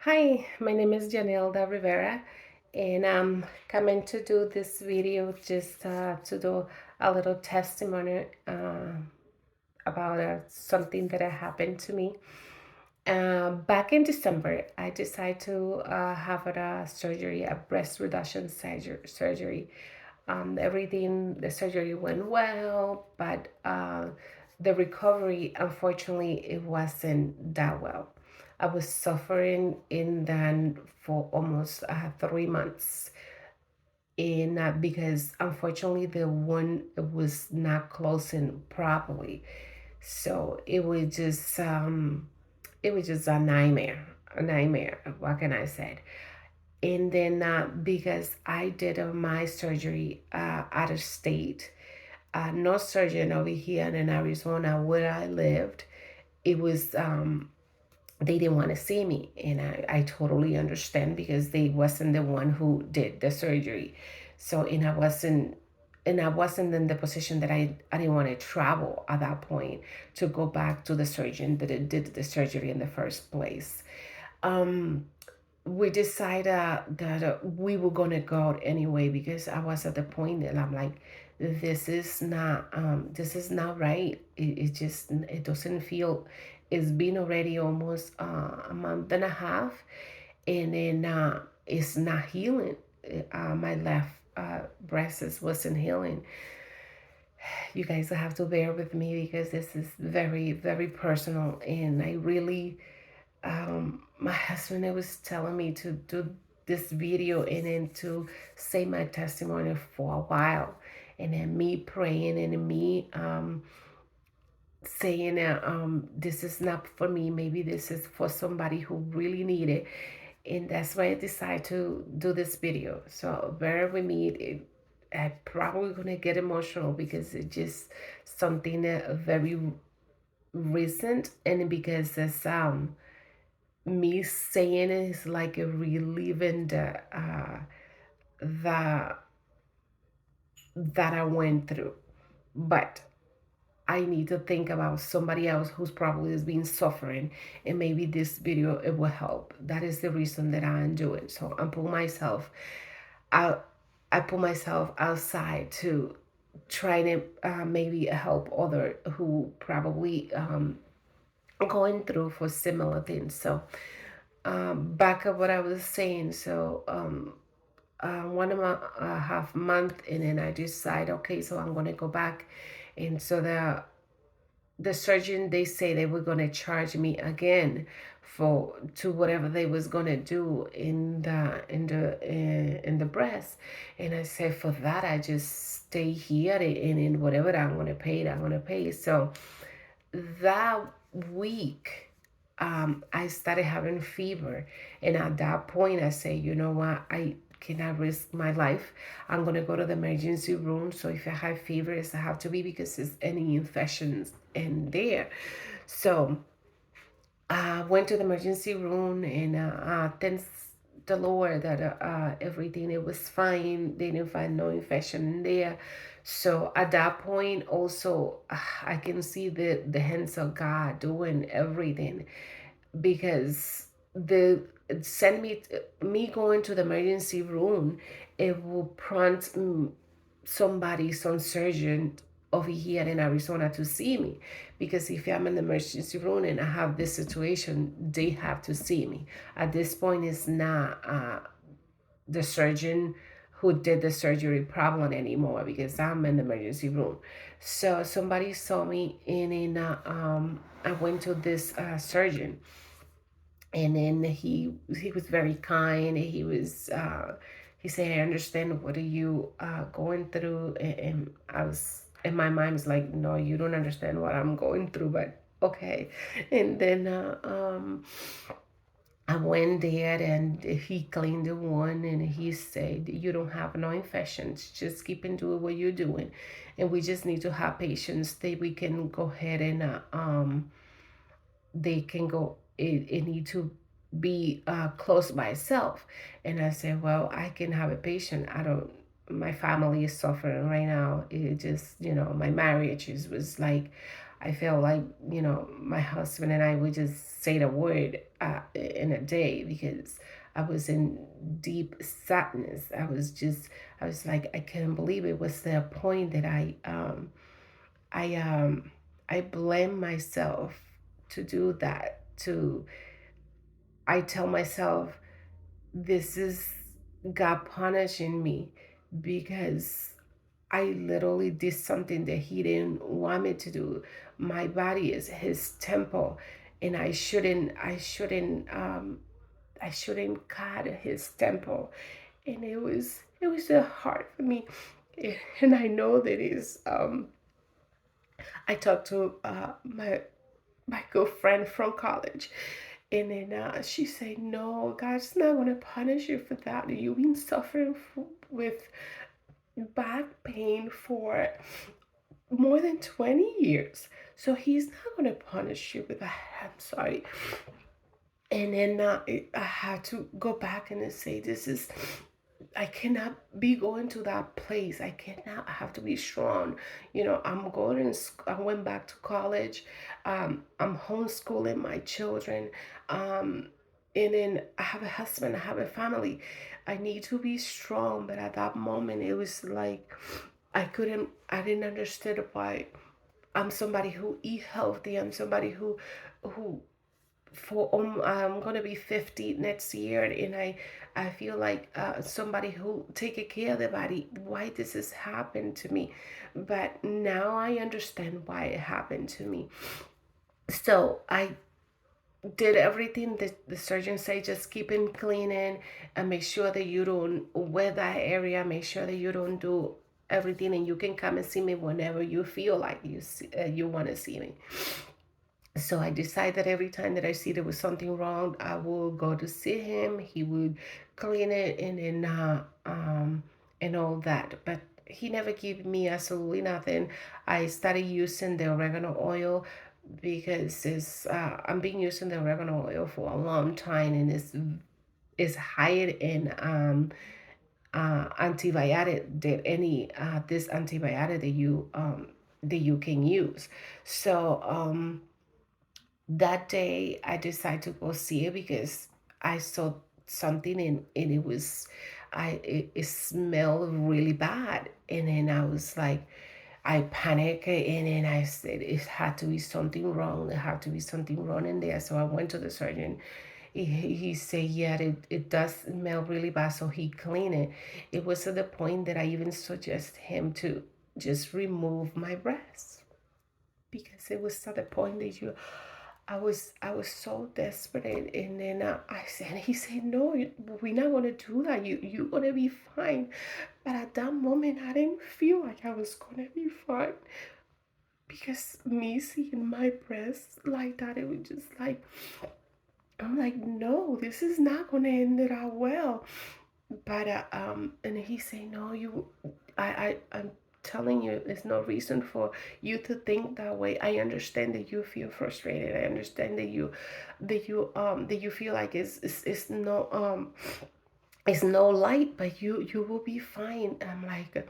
Hi, my name is Janelda Rivera, and I'm coming to do this video just to do a little testimony about something that happened to me. Back in December, I decided to have a surgery, a breast reduction surgery. The surgery went well, but the recovery, unfortunately, it wasn't that well. I was suffering in that for almost 3 months, and because unfortunately the wound was not closing properly, so it was just a nightmare. What can I say? And then because I did my surgery out of state, no surgeon over here in Arizona where I lived, it was they didn't want to see me, and I totally understand because they wasn't the one who did the surgery. So and I wasn't in the position that I didn't want to travel at that point to go back to the surgeon that did the surgery in the first place. um we decided that we were gonna go out anyway because I was at the point that I'm like, this is not right. It just it doesn't feel. It's been already almost a month and a half, and then it's not healing. My left breast wasn't healing. You guys have to bear with me because this is very very personal, and I really my husband was telling me to do this video and then to say my testimony for a while, and then me praying and me saying this is not for me, maybe this is for somebody who really need it. And that's why I decided to do this video, so bear with me. I'm probably gonna get emotional because it's just something very recent, and because it's me saying it is like a reliving the that I went through. But I need to think about somebody else who's probably has been suffering, and maybe this video it will help. That is the reason that I'm doing. So out. I put myself outside to try to maybe help other who probably going through for similar things. So back of what I was saying. So 1.5 month, and then I decide, okay, so I'm gonna go back, and so the surgeon, they say they were gonna charge me again for to whatever they was gonna do in the breast, and I said for that I just stay here, and in whatever I'm gonna pay, I'm gonna pay. So that week, I started having fever. And at that point, I say, you know what? I cannot risk my life. I'm going to go to the emergency room. So if I have fever, it's have to be because there's any infections in there. So I went to the emergency room, and thanks the Lord that everything it was fine. They didn't find no infection in there. So at that point, also I can see the hands of God doing everything, because the send me going to the emergency room, it will prompt some surgeon over here in Arizona to see me, because if I'm in the emergency room and I have this situation, they have to see me. At this point, it's not the surgeon who did the surgery problem anymore, because I'm in the emergency room. So somebody saw me, and then I went to this surgeon, and then he was very kind. He said, I understand what are you going through. And I was, in my mind was like, no, you don't understand what I'm going through, but okay. And then I went there, and he cleaned the wound, and he said, you don't have no infections, just keep on doing what you're doing, and we just need to have patience that we can go ahead and they can go, it need to be close by itself. And I said, well, I can have a patient. I don't, my family is suffering right now. It just, my marriage was like, I felt like, my husband and I would just say the word, in a day because I was in deep sadness. I was like, I couldn't believe it was the point that I I blame myself to do that. To I tell myself this is God punishing me because I literally did something that He didn't want me to do. My body is His temple, and I shouldn't cut His temple. And it was so hard for me, and I know that is. I talked to my good friend from college, and then she said, "No, God's not gonna punish you for that. You've been suffering with back pain for more than 20 years. So He's not going to punish you with that." I'm sorry. And then I had to go back and say, this is, I cannot be going to that place. I cannot, I have to be strong. You know, I went back to college. I'm homeschooling my children. And then I have a husband, I have a family. I need to be strong. But at that moment, it was like, I didn't understand why I'm somebody who eat healthy. I'm somebody who I'm gonna be 50 next year, and I feel like somebody who take care of the body. Why this has happened to me? But now I understand why it happened to me. So I did everything that the surgeon say. Just keep it cleaning and make sure that you don't wear that area. Make sure that you don't do everything, and you can come and see me whenever you feel like you want to see me. So I decided every time that I see there was something wrong, I will go to see him. He would clean it, and all that. But he never gave me absolutely nothing. I started using the oregano oil because I've been using the oregano oil for a long time, and it's higher in antibiotic than any this antibiotic that you can use. So that day I decided to go see it because I saw something, and it was it smelled really bad. And then I was like, I panicked, and then I said it had to be something wrong. There had to be something wrong in there. So I went to the surgeon. He said, yeah, it does smell really bad. So he cleaned it. It was at the point that I even suggest him to just remove my breast because it was at the point that I was so desperate. And then I said, he said, no, we're not gonna do that. You're gonna be fine. But at that moment, I didn't feel like I was gonna be fine because me seeing my breast like that, it was just like, I'm like, no, this is not gonna end it out well. But and he said, no, I'm telling you, there's no reason for you to think that way. I understand that you feel frustrated. I understand that you feel like it's no light, but you will be fine. I'm like,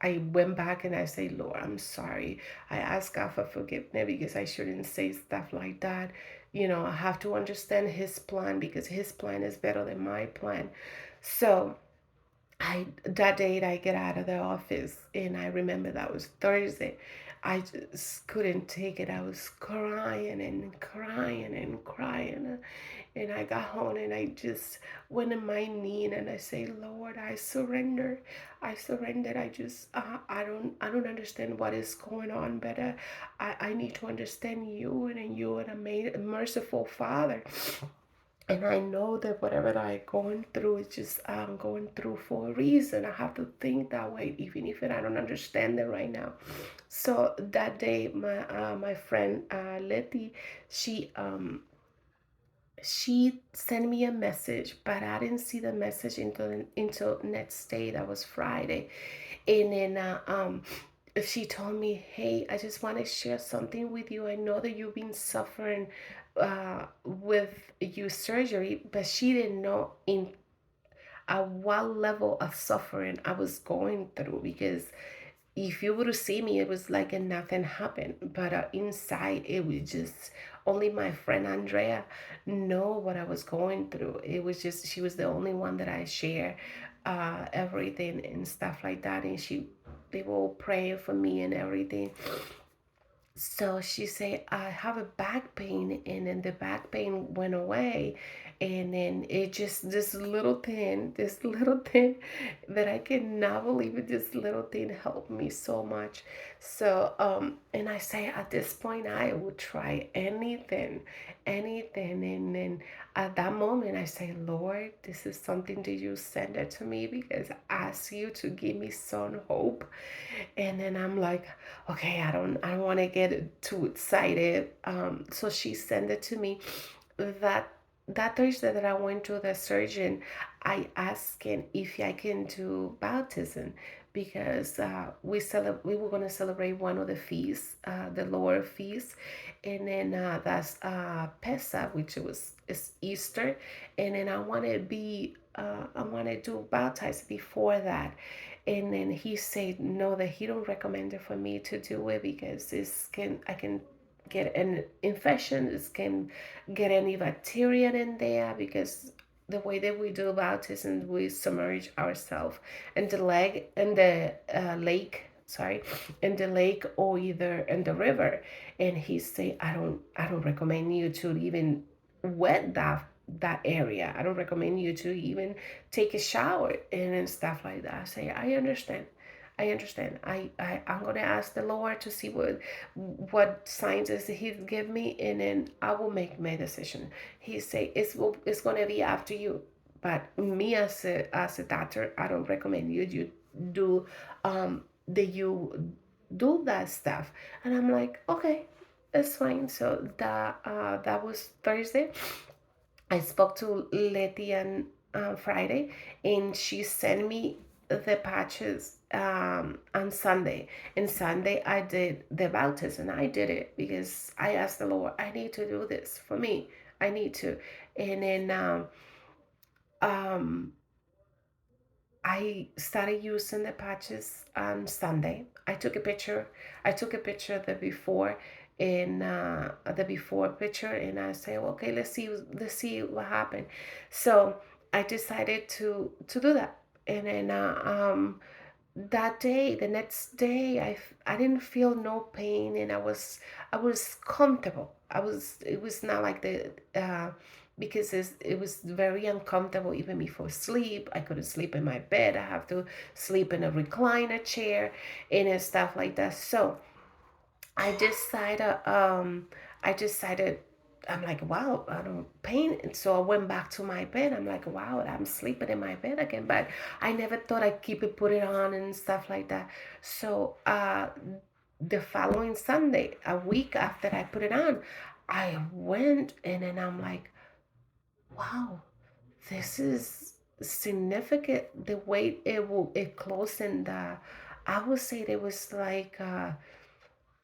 I went back and I say, Lord, I'm sorry. I ask God for forgiveness because I shouldn't say stuff like that. You know, I have to understand His plan because His plan is better than my plan. So I that day I get out of the office, and I remember that was Thursday. I just couldn't take it. I was crying and crying and crying. And I got home and I just went on my knee and I say, Lord, I surrender. I surrender. I don't understand what is going on, but I need to understand you, and you are a merciful Father. And I know that whatever I'm going through is just I'm going through for a reason. I have to think that way, even if I don't understand it right now. So that day, my friend Letty, she she sent me a message, but I didn't see the message until next day. That was Friday, and then she told me, "Hey, I just want to share something with you. I know that you've been suffering with your surgery," but she didn't know at what level of suffering I was going through because if you would see me, it was like nothing happened. But inside, it was just only my friend Andrea know what I was going through. It was just she was the only one that I share everything and stuff like that, and they were all praying for me and everything. So she said, I have a back pain, and then the back pain went away. And then it just, this little thing that I cannot believe it, this little thing helped me so much. So, and I say at this point, I would try anything, anything. And then at that moment, I say, Lord, this is something that you send it to me because I ask you to give me some hope. And then I'm like, okay, I don't want to get too excited. So she sent it to me. That that Thursday that I went to the surgeon, I asked him if I can do baptism because we were gonna celebrate one of the feasts, the lower feast, and then that's Pesach, which is Easter, and then I want to do baptize before that. And then he said no, that he don't recommend it for me to do it because I can get an infection, this can get any bacteria in there because the way that we do baptism, we submerge ourselves in the leg in the lake, sorry, in the lake or either in the river. And he said, I don't recommend you to even wet that area. I don't recommend you to even take a shower and stuff like that. I say, I understand. I understand. I'm gonna ask the Lord to see what signs is He give me, and then I will make my decision. He say it's gonna be after you, but me as a doctor, I don't recommend you do that you do that stuff. And I'm like, okay, it's fine. So that was Thursday. I spoke to Letty on Friday, and she sent me the patches on Sunday. And Sunday, I did the baptism. I did it because I asked the Lord, I need to do this for me. I need to. And then um, I started using the patches on Sunday. I took a picture. I took a picture of the before in the before picture, and I say, okay, let's see what happened. So I decided to do that, and then that day, the next day, I didn't feel no pain, and I was comfortable. It was not like the because it was very uncomfortable even before sleep. I couldn't sleep in my bed. I have to sleep in a recliner chair and stuff like that. So I decided, I decided, I'm like, wow, I don't pain. And so I went back to my bed. I'm like, wow, I'm sleeping in my bed again. But I never thought I'd keep it, put it on and stuff like that. So the following Sunday, a week after I put it on, I went and then I'm like, wow, this is significant. The way it closed and I would say it was like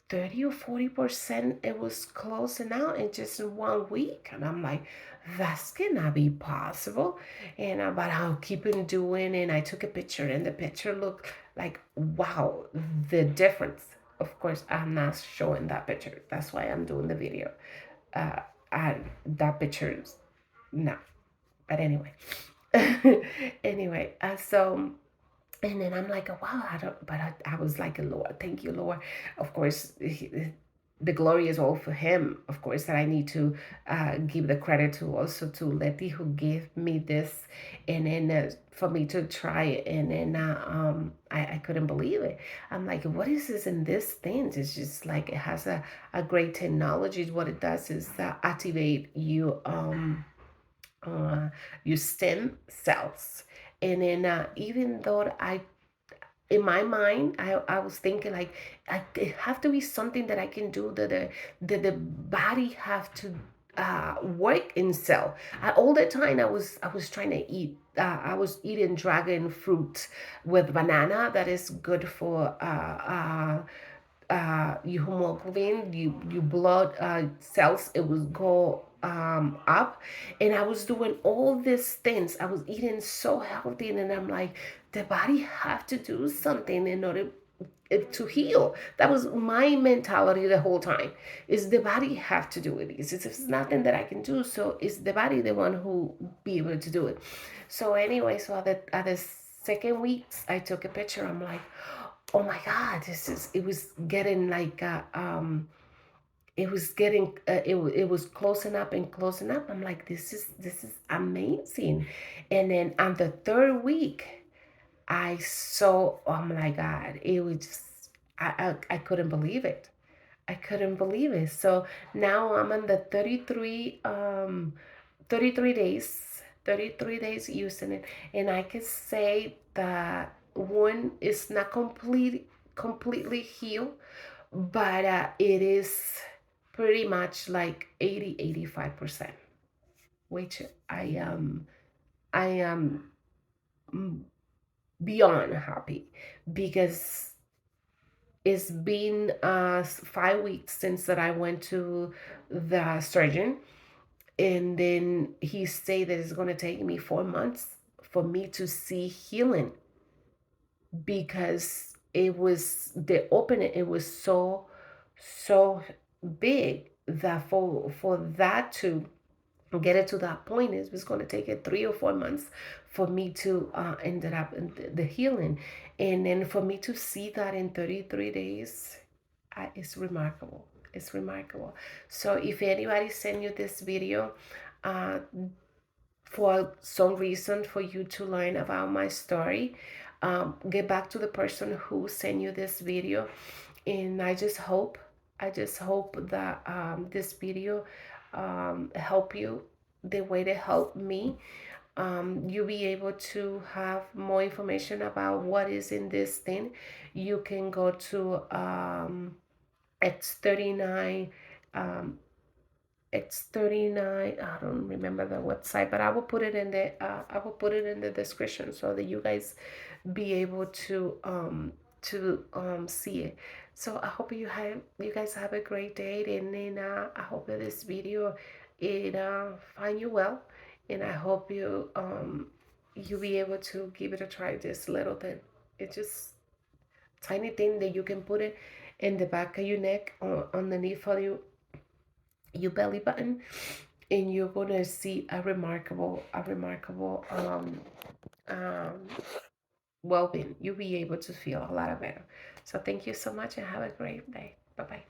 30 or 40% it was closing out in just 1 week. And I'm like, that's cannot be possible. And but I'll keep on doing, and I took a picture, and the picture looked like, wow, the difference. Of course, I'm not showing that picture. That's why I'm doing the video. uh that picture's no, but anyway. Anyway, so and then I'm like, wow, I don't, but I was like, Lord, thank you, Lord. Of course, the glory is all for Him. Of course, that I need to give the credit to also to Letty who gave me this, and then for me to try it, and then I couldn't believe it. I'm like, what is this in this thing? It's just like it has a great technology. What it does is activate uh, your stem cells. And then even though I in my mind I was thinking like it have to be something that I can do that the body have to work in cell. All the time I was trying to eat, I was eating dragon fruit with banana that is good for your hemoglobin, your blood cells, it would go up. And I was doing all these things. I was eating so healthy, and I'm like, the body have to do something in order to heal. That was my mentality the whole time. Is the body have to do it? It's nothing that I can do. So is the body the one who be able to do it? So anyway, so at the second weeks, I took a picture. I'm like, oh my God, this is. It was getting like it was getting it was closing up and closing up. I'm like, this is amazing. And then on the third week, I saw, oh my God, it was just, I couldn't believe it. I couldn't believe it. So now I'm on the 33 days, 33 days using it. And I can say that one is not completely healed, but it is pretty much like 85%, which I am mm, beyond happy, because it's been 5 weeks since that I went to the surgeon, and then he said that it's going to take me 4 months for me to see healing, because it was the opening. It was so big that for that to get it to that point, it was going to take it 3 or 4 months for me to ended up in the healing, and then for me to see that in 33 days, it's remarkable. It's remarkable. So if anybody send you this video uh, for some reason for you to learn about my story, get back to the person who sent you this video, and I just hope that this video help you the way to help me. You'll be able to have more information about what is in this thing. You can go to X39, um, X39. I don't remember the website, but I will put it in the description so that you guys be able to see it. So I hope you guys have a great day, and then I hope that this video it find you well, and I hope you be able to give it a try. This little thing, it's just tiny thing that you can put it in the back of your neck or underneath of your belly button, and you're gonna see a remarkable um well-being. You'll be able to feel a lot better. So thank you so much, and have a great day. Bye bye.